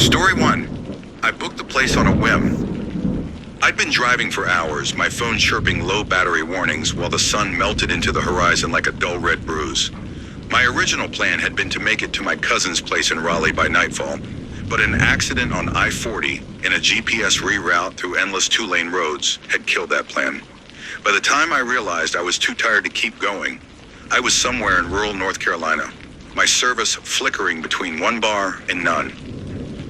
Story 1. I booked the place on a whim. I'd been driving for hours, my phone chirping low battery warnings while the sun melted into the horizon like a dull red bruise. My original plan had been to make it to my cousin's place in Raleigh by nightfall, but an accident on I-40 and a GPS reroute through endless two-lane roads had killed that plan. By the time I realized I was too tired to keep going, I was somewhere in rural North Carolina, my service flickering between one bar and none.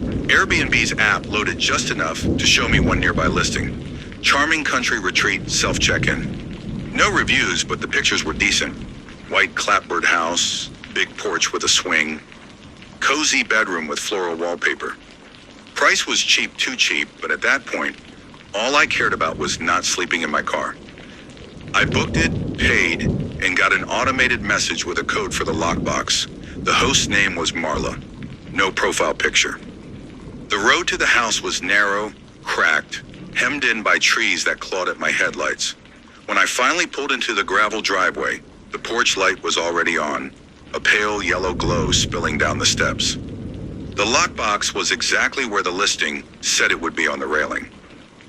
AirBnB's app loaded just enough to show me one nearby listing. Charming country retreat self-check-in. No reviews, but the pictures were decent. White clapboard house, big porch with a swing, cozy bedroom with floral wallpaper. Price was cheap, too cheap, but at that point, all I cared about was not sleeping in my car. I booked it, paid, and got an automated message with a code for the lockbox. The host's name was Marla. No profile picture. The road to the house was narrow, cracked, hemmed in by trees that clawed at my headlights. When I finally pulled into the gravel driveway, the porch light was already on, a pale yellow glow spilling down the steps. The lockbox was exactly where the listing said it would be on the railing.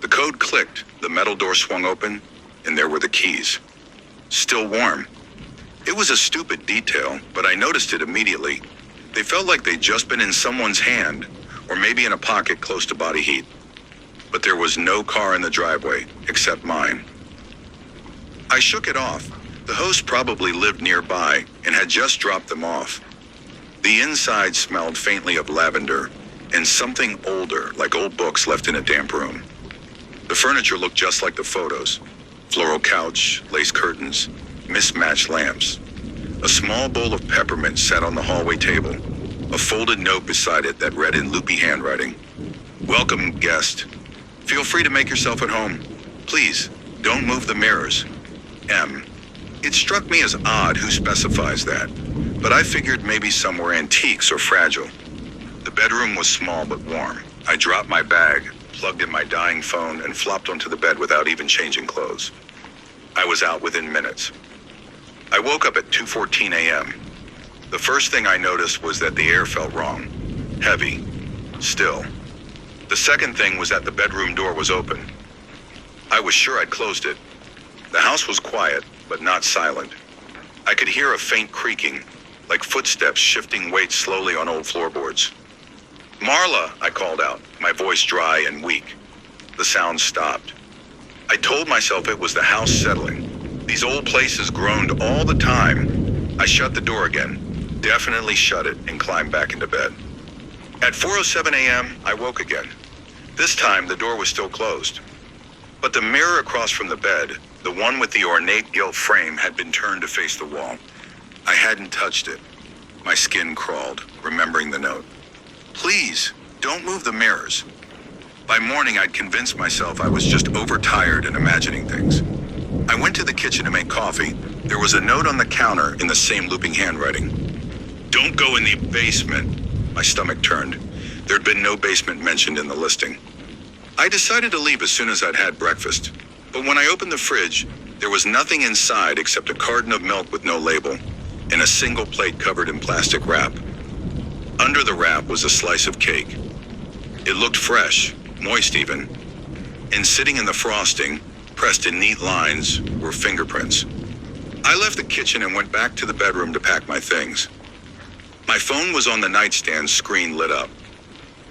The code clicked, the metal door swung open, and there were the keys. Still warm. It was a stupid detail, but I noticed it immediately. They felt like they'd just been in someone's hand, or maybe in a pocket close to body heat. But there was no car in the driveway, except mine. I shook it off. The host probably lived nearby and had just dropped them off. The inside smelled faintly of lavender and something older, like old books left in a damp room. The furniture looked just like the photos. Floral couch, lace curtains, mismatched lamps. A small bowl of peppermint sat on the hallway table. A folded note beside it that read in loopy handwriting. Welcome, guest. Feel free to make yourself at home. Please, don't move the mirrors. M. It struck me as odd who specifies that, but I figured maybe somewhere antiques or fragile. The bedroom was small but warm. I dropped my bag, plugged in my dying phone, and flopped onto the bed without even changing clothes. I was out within minutes. I woke up at 2:14 a.m. The first thing I noticed was that the air felt wrong. Heavy. Still. The second thing was that the bedroom door was open. I was sure I'd closed it. The house was quiet, but not silent. I could hear a faint creaking, like footsteps shifting weight slowly on old floorboards. Marla, I called out, my voice dry and weak. The sound stopped. I told myself it was the house settling. These old places groaned all the time. I shut the door again, definitely shut it, and climbed back into bed. At 4:07 a.m., I woke again. This time, the door was still closed. But the mirror across from the bed, the one with the ornate gilt frame, had been turned to face the wall. I hadn't touched it. My skin crawled, remembering the note. Please, don't move the mirrors. By morning, I'd convinced myself I was just overtired and imagining things. I went to the kitchen to make coffee. There was a note on the counter in the same looping handwriting. Don't go in the basement. My stomach turned. There'd been no basement mentioned in the listing. I decided to leave as soon as I'd had breakfast. But when I opened the fridge, there was nothing inside except a carton of milk with no label and a single plate covered in plastic wrap. Under the wrap was a slice of cake. It looked fresh, moist even, and sitting in the frosting, pressed in neat lines, were fingerprints. I left the kitchen and went back to the bedroom to pack my things. My phone was on the nightstand, screen lit up.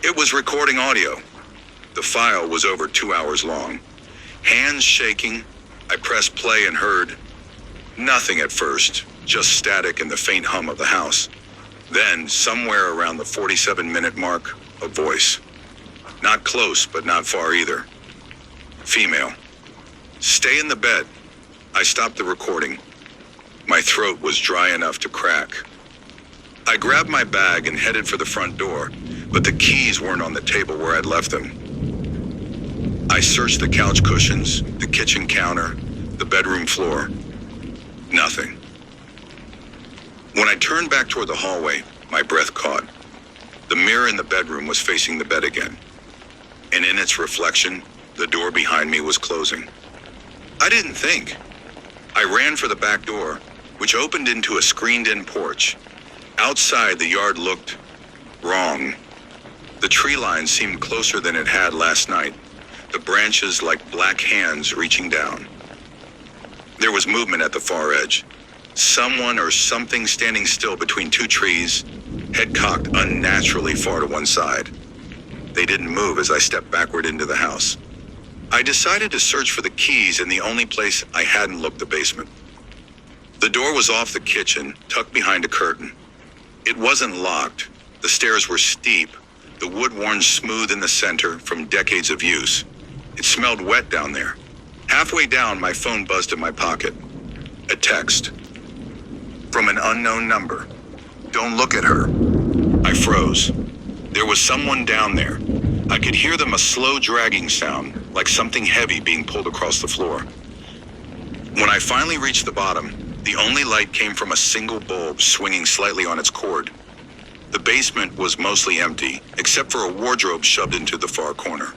It was recording audio. The file was over 2 hours long. Hands shaking, I pressed play and heard nothing at first, just static and the faint hum of the house. Then, somewhere around the 47-minute mark, a voice. Not close, but not far either. Female. Stay in the bed. I stopped the recording. My throat was dry enough to crack. I grabbed my bag and headed for the front door, but the keys weren't on the table where I'd left them. I searched the couch cushions, the kitchen counter, the bedroom floor. Nothing. When I turned back toward the hallway, my breath caught. The mirror in the bedroom was facing the bed again, and in its reflection, the door behind me was closing. I didn't think. I ran for the back door, which opened into a screened-in porch. Outside, the yard looked wrong. The tree line seemed closer than it had last night, the branches like black hands reaching down. There was movement at the far edge. Someone or something standing still between two trees, head cocked unnaturally far to one side. They didn't move as I stepped backward into the house. I decided to search for the keys in the only place I hadn't looked, the basement. The door was off the kitchen, tucked behind a curtain. It wasn't locked. The stairs were steep, the wood worn smooth in the center from decades of use. It smelled wet down there. Halfway down, my phone buzzed in my pocket. A text. From an unknown number. Don't look at her. I froze. There was someone down there. I could hear them, a slow dragging sound, like something heavy being pulled across the floor. When I finally reached the bottom, the only light came from a single bulb swinging slightly on its cord. The basement was mostly empty, except for a wardrobe shoved into the far corner.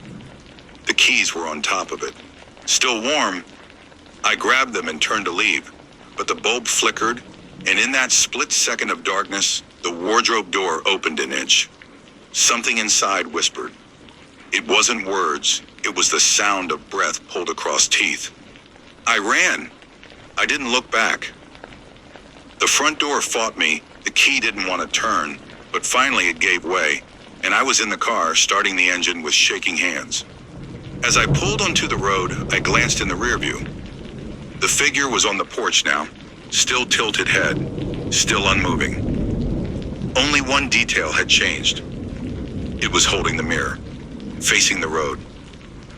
The keys were on top of it. Still warm, I grabbed them and turned to leave, but the bulb flickered, and in that split second of darkness, the wardrobe door opened an inch. Something inside whispered. It wasn't words, it was the sound of breath pulled across teeth. I ran. I didn't look back. The front door fought me, the key didn't want to turn, but finally it gave way, and I was in the car, starting the engine with shaking hands. As I pulled onto the road, I glanced in the rear view. The figure was on the porch now, still tilted head, still unmoving. Only one detail had changed. It was holding the mirror, facing the road.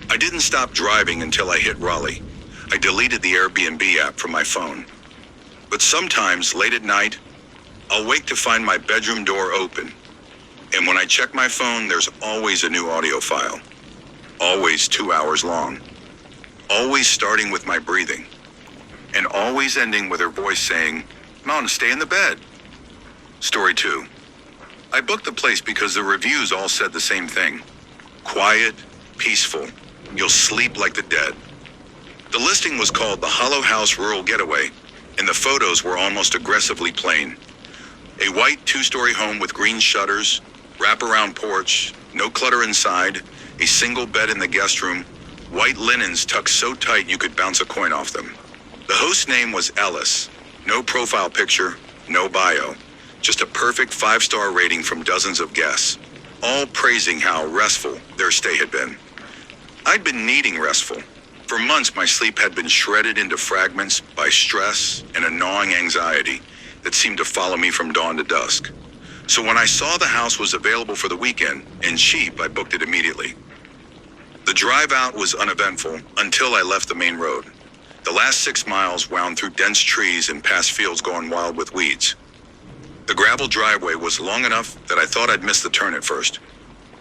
I didn't stop driving until I hit Raleigh. I deleted the AirBnB app from my phone. But sometimes, late at night, I'll wake to find my bedroom door open. And when I check my phone, there's always a new audio file. Always 2 hours long. Always starting with my breathing. And always ending with her voice saying, "Come on, stay in the bed." Story 2. I booked the place because the reviews all said the same thing. Quiet, peaceful, you'll sleep like the dead. The listing was called the Hollow House Rural Getaway, and the photos were almost aggressively plain. A white 2-story home with green shutters, wraparound porch, no clutter inside, a single bed in the guest room, white linens tucked so tight you could bounce a coin off them. The host's name was Ellis. No profile picture, no bio. Just a perfect 5-star rating from dozens of guests, all praising how restful their stay had been. I'd been needing restful. For months, my sleep had been shredded into fragments by stress and a gnawing anxiety that seemed to follow me from dawn to dusk. So when I saw the house was available for the weekend and cheap, I booked it immediately. The drive out was uneventful until I left the main road. The last 6 miles wound through dense trees and past fields going wild with weeds. The gravel driveway was long enough that I thought I'd miss the turn at first.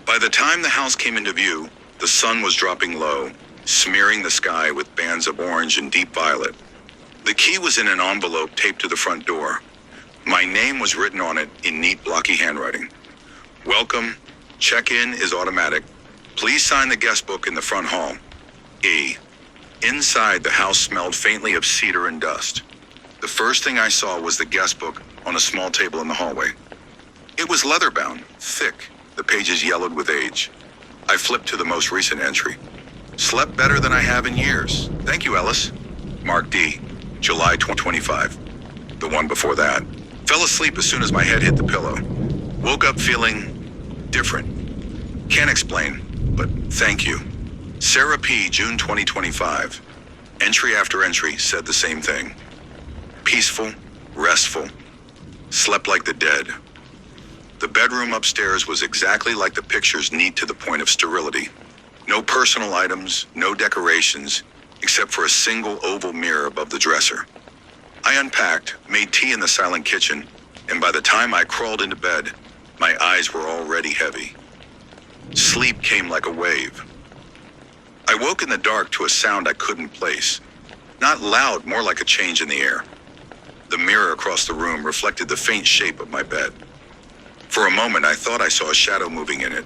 By the time the house came into view, the sun was dropping low, smearing the sky with bands of orange and deep violet. The key was in an envelope taped to the front door. My name was written on it in neat, blocky handwriting. Welcome. Check-in is automatic. Please sign the guest book in the front hall. E. Inside, the house smelled faintly of cedar and dust. The first thing I saw was the guest book on a small table in the hallway. It was leather-bound, thick, the pages yellowed with age. I flipped to the most recent entry. Slept better than I have in years. Thank you, Ellis. Mark D. July 2025. The one before that. Fell asleep as soon as my head hit the pillow. Woke up feeling different. Can't explain, but thank you. Sarah P. June 2025. Entry after entry said the same thing. Peaceful, restful. Slept like the dead. The bedroom upstairs was exactly like the pictures, neat to the point of sterility. No personal items, no decorations, except for a single oval mirror above the dresser. I unpacked, made tea in the silent kitchen, and by the time I crawled into bed, my eyes were already heavy. Sleep came like a wave. I woke in the dark to a sound I couldn't place. Not loud, more like a change in the air. The mirror across the room reflected the faint shape of my bed. For a moment, I thought I saw a shadow moving in it,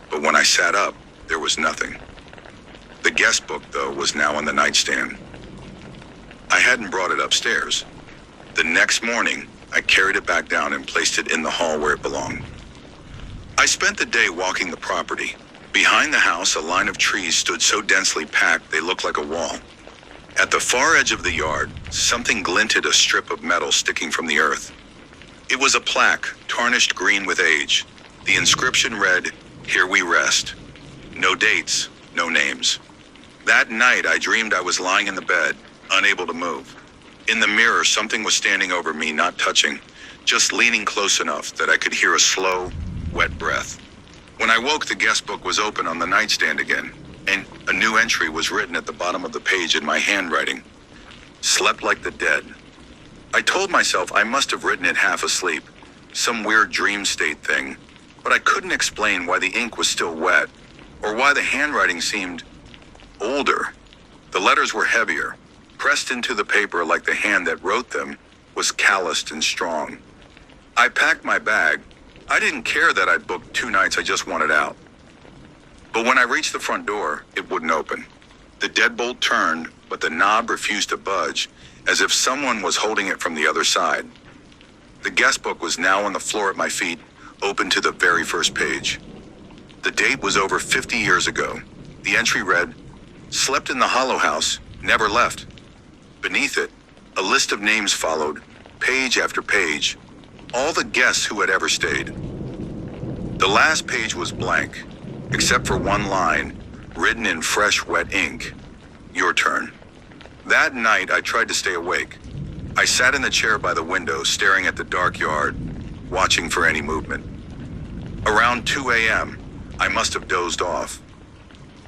but when I sat up, there was nothing. The guest book, though, was now on the nightstand. I hadn't brought it upstairs. The next morning, I carried it back down and placed it in the hall where it belonged. I spent the day walking the property. Behind the house, a line of trees stood so densely packed they looked like a wall. At the far edge of the yard, something glinted, a strip of metal sticking from the earth. It was a plaque, tarnished green with age. The inscription read, "Here we rest." No dates, no names. That night, I dreamed I was lying in the bed, unable to move. In the mirror, something was standing over me, not touching, just leaning close enough that I could hear a slow, wet breath. When I woke, the guest book was open on the nightstand again, and a new entry was written at the bottom of the page in my handwriting. Slept like the dead. I told myself I must have written it half asleep, some weird dream state thing, but I couldn't explain why the ink was still wet, or why the handwriting seemed older. The letters were heavier, pressed into the paper like the hand that wrote them was calloused and strong. I packed my bag. I didn't care that I'd booked 2 nights, I just wanted out. But when I reached the front door, it wouldn't open. The deadbolt turned, but the knob refused to budge, as if someone was holding it from the other side. The guest book was now on the floor at my feet, open to the very first page. The date was over 50 years ago. The entry read, "Slept in the Hollow House, never left." Beneath it, a list of names followed, page after page, all the guests who had ever stayed. The last page was blank, except for one line, written in fresh, wet ink. "Your turn." That night, I tried to stay awake. I sat in the chair by the window, staring at the dark yard, watching for any movement. Around 2 a.m., I must have dozed off.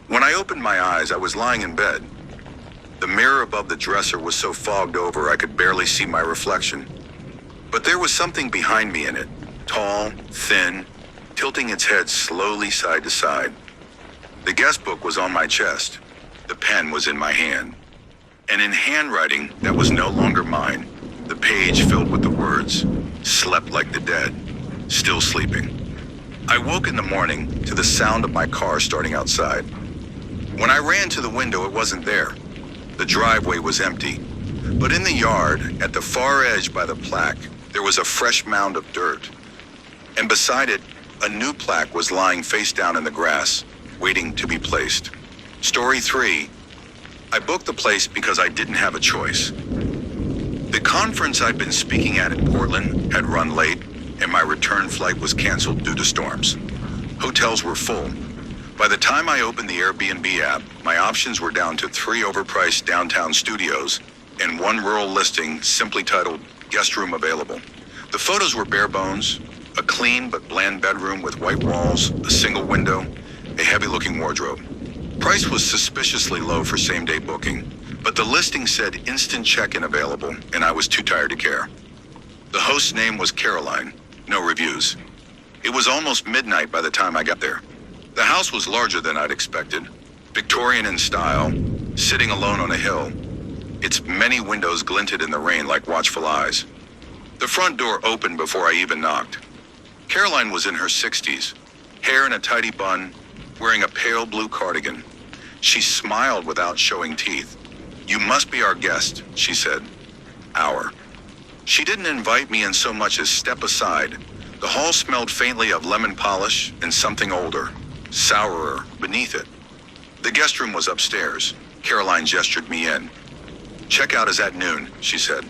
When I opened my eyes, I was lying in bed. The mirror above the dresser was so fogged over I could barely see my reflection. But there was something behind me in it, tall, thin, tilting its head slowly side to side. The guest book was on my chest. The pen was in my hand. And in handwriting that was no longer mine, the page filled with the words, "Slept like the dead, still sleeping." I woke in the morning to the sound of my car starting outside. When I ran to the window, it wasn't there. The driveway was empty. But in the yard, at the far edge by the plaque, there was a fresh mound of dirt. And beside it, a new plaque was lying face down in the grass, waiting to be placed. Story 3. I booked the place because I didn't have a choice. The conference I'd been speaking at in Portland had run late, and my return flight was canceled due to storms. Hotels were full. By the time I opened the Airbnb app, my options were down to 3 overpriced downtown studios and 1 rural listing simply titled "Guest Room Available." The photos were bare bones, a clean but bland bedroom with white walls, a single window, a heavy-looking wardrobe. Price was suspiciously low for same-day booking, but the listing said instant check-in available, and I was too tired to care. The host's name was Caroline, no reviews. It was almost midnight by the time I got there. The house was larger than I'd expected, Victorian in style, sitting alone on a hill. Its many windows glinted in the rain like watchful eyes. The front door opened before I even knocked. Caroline was in her 60s, hair in a tidy bun, wearing a pale blue cardigan. She smiled without showing teeth. "You must be our guest," she said. "Our." She didn't invite me in so much as step aside. The hall smelled faintly of lemon polish and something older, sourer, beneath it. The guest room was upstairs. Caroline gestured me in. "Checkout is at noon," she said.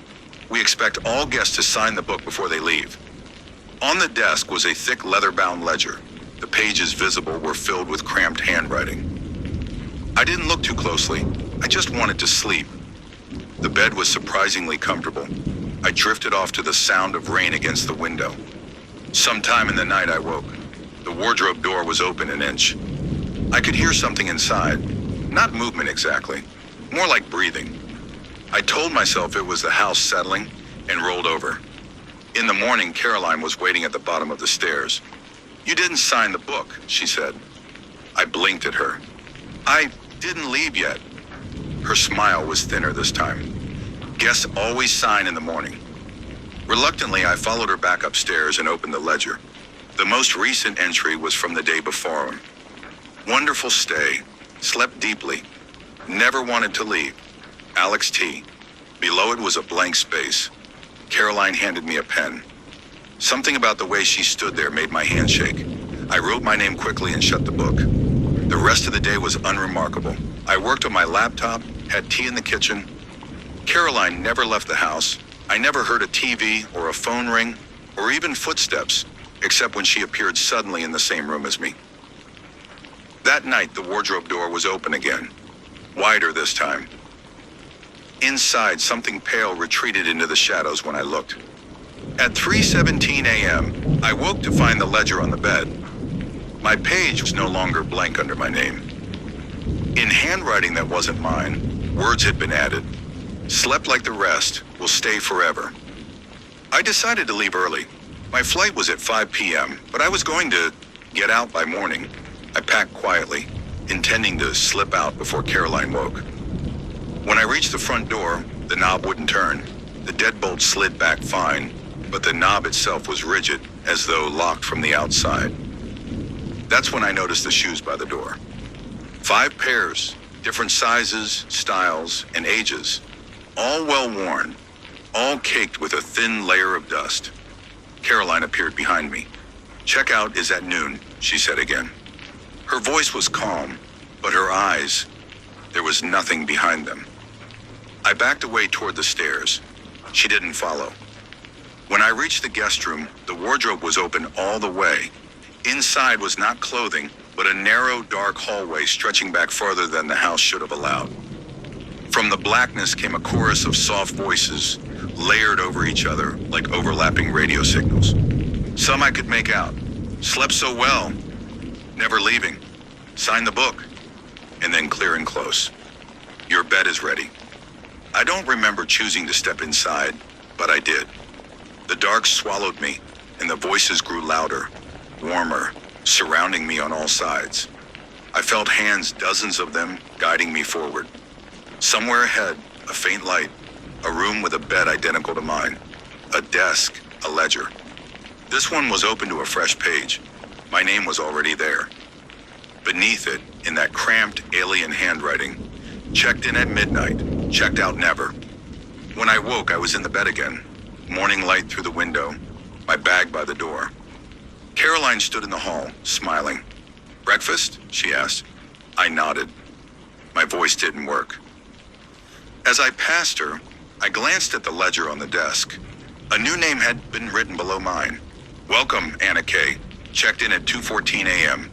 "We expect all guests to sign the book before they leave." On the desk was a thick leather-bound ledger. The pages visible were filled with cramped handwriting. I didn't look too closely. I just wanted to sleep. The bed was surprisingly comfortable. I drifted off to the sound of rain against the window. Sometime in the night I woke. The wardrobe door was open an inch. I could hear something inside. Not movement exactly, more like breathing. I told myself it was the house settling and rolled over. In the morning, Caroline was waiting at the bottom of the stairs. "You didn't sign the book," she said. I blinked at her. "I didn't leave yet." Her smile was thinner this time. "Guests always sign in the morning." Reluctantly, I followed her back upstairs and opened the ledger. The most recent entry was from the day before. "Wonderful stay. Slept deeply. Never wanted to leave. Alex T." Below it was a blank space. Caroline handed me a pen. Something about the way she stood there made my hand shake. I wrote my name quickly and shut the book. The rest of the day was unremarkable. I worked on my laptop, had tea in the kitchen. Caroline never left the house. I never heard a TV or a phone ring or even footsteps, except when she appeared suddenly in the same room as me. That night, the wardrobe door was open again, wider this time. Inside, something pale retreated into the shadows when I looked. At 3:17 a.m., I woke to find the ledger on the bed. My page was no longer blank under my name. In handwriting that wasn't mine, words had been added. Slept like the rest, will stay forever. I decided to leave early. My flight was at 5 p.m., but I was going to get out by morning. I packed quietly, intending to slip out before Caroline woke. When I reached the front door, the knob wouldn't turn. The deadbolt slid back fine, but the knob itself was rigid, as though locked from the outside. That's when I noticed the shoes by the door. 5 pairs, different sizes, styles, and ages, all well worn, all caked with a thin layer of dust. Caroline appeared behind me. "Checkout is at noon," she said again. Her voice was calm, but her eyes, there was nothing behind them. I backed away toward the stairs. She didn't follow. When I reached the guest room, the wardrobe was open all the way. Inside was not clothing, but a narrow, dark hallway stretching back farther than the house should have allowed. From the blackness came a chorus of soft voices, layered over each other like overlapping radio signals. Some I could make out. "Slept so well. Never leaving. Sign the book." And then clear and close. "Your bed is ready." I don't remember choosing to step inside, but I did. The dark swallowed me, and the voices grew louder, warmer, surrounding me on all sides. I felt hands, dozens of them, guiding me forward. Somewhere ahead, a faint light, a room with a bed identical to mine, a desk, a ledger. This one was open to a fresh page. My name was already there. Beneath it, in that cramped alien handwriting, "Checked in at midnight, checked out never." When I woke, I was in the bed again, morning light through the window, my bag by the door. Caroline stood in the hall, smiling. "Breakfast?" she asked. I nodded. My voice didn't work. As I passed her, I glanced at the ledger on the desk. A new name had been written below mine. "Welcome, Anna K. Checked in at 2:14 a.m.